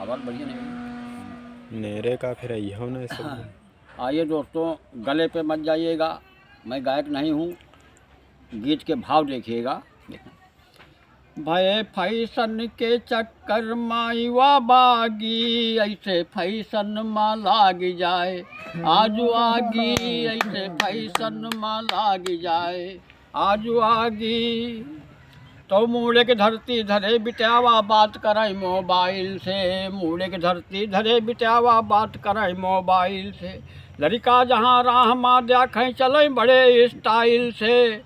आवाज़ बढ़िया नहीं। नेरे का फिर हो ना सब। हाँ। आइए दोस्तों, गले पे मत जाइएगा, मैं गायक नहीं हूँ, गीत के भाव देखिएगा। भय फैशन के चक्कर माईवा बागी, ऐसे फैशन मा लाग जाए आजू आगी, ऐसे फैशन मा लाग जाए आजू आगी। तो मूड़े के धरती धरे बिटावा बात करे मोबाइल से, मूड़े के धरती धरे बिटावा बात करे मोबाइल से। लड़का जहाँ राह मा देखें चले बड़े स्टाइल से,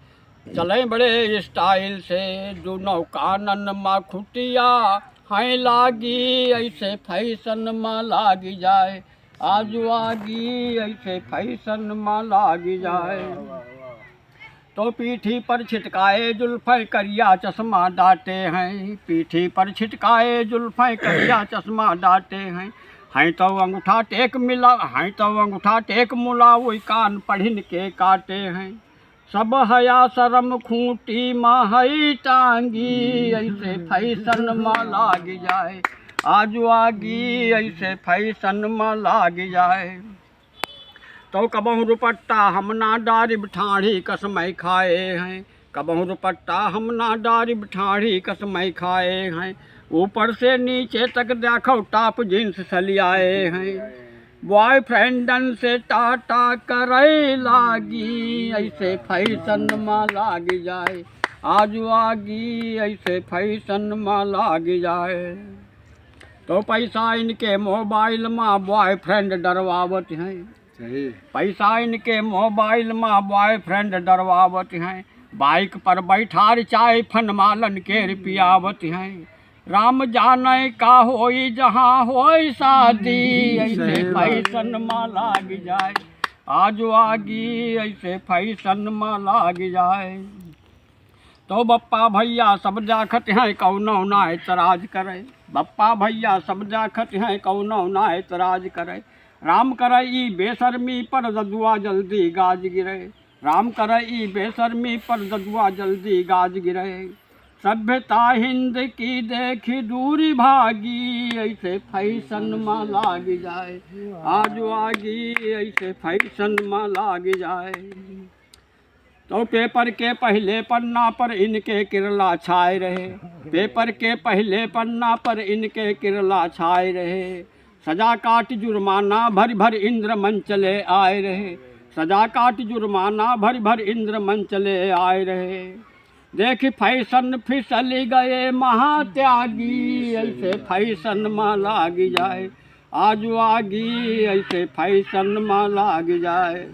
चले बड़े स्टाइल से। दोनों कानन मा खुटिया हैं लागी, ऐसे फैशन मा लाग जाए आजू आगी, ऐसे फैशन मा लाग जाए। तो पीठी पर छिटकाए जुल्फ़े करिया चश्मा डाटे हैं, पीठी पर छिटकाए जुल्फ़े करिया चश्मा डाटे हैं तो अंगूठा टेक मिला, हैं तो अंगूठा टेक मुला वही कान पढ़िन के काटे हैं। सब हया शर्म खूंटी माही टांगी, ऐसे फैशन मा लाग जाए आजू आगी, ऐसे फैशन मा लाग जाए। तो कबहू दुपट्टा हम ना डारी ठाढ़ी कसमय खाए हैं, कबहू दुपट्टा हम ना डारी ठाढ़ी कसमय खाए हैं। ऊपर से नीचे तक देखो टॉप जींस सलियाए हैं, बॉयफ्रेंडन से टाटा करे लागी, ऐसे फैशन मा लाग जाए आजू आगी, ऐसे फैशन मा लाग जाए। तो पैसा इनके मोबाइल में बॉयफ्रेंड डरवावत हैं, पैसा इनके मोबाइल में बॉयफ्रेंड डरवावत हैं। बाइक पर बैठार चाय फनमालन के पियावत हैं। राम जाने का होई जहाँ होई शादी, ऐसे फैशन में लाग जाए आजू आगी, ऐसे फैशन में लाग जाए। तो बप्पा भैया सब जाखत हैं कौनो ना एतराज करे, बप्पा भैया सब जाखत हैं कौनो ना एतराज करे। राम करे ई बेशर्मी पर जदुआ जल्दी गाज गिरे, राम करे ई बेशर्मी पर जदुआ जल्दी गाज गिरे। सभ्यता हिंद की देखी दूरी भागी, ऐसे फैशन मा लाग जाए आजू आगी, ऐसे फैशन मा लाग जाए। तो पेपर के पहले पन्ना पर इनके किरला छाए रहे, पेपर के पहले पन्ना पर इनके किरला छाए रहे। सजा काट जुर्माना भर भर इंद्र मन चले आए रहे, सजा काट जुर्माना भर भर इंद्र मन चले आए रहे। देख फैशन फिसल गए महात्यागी, ऐसे फैशन मा लाग जाए आजू आगी, ऐसे फैशन मा लाग जाए।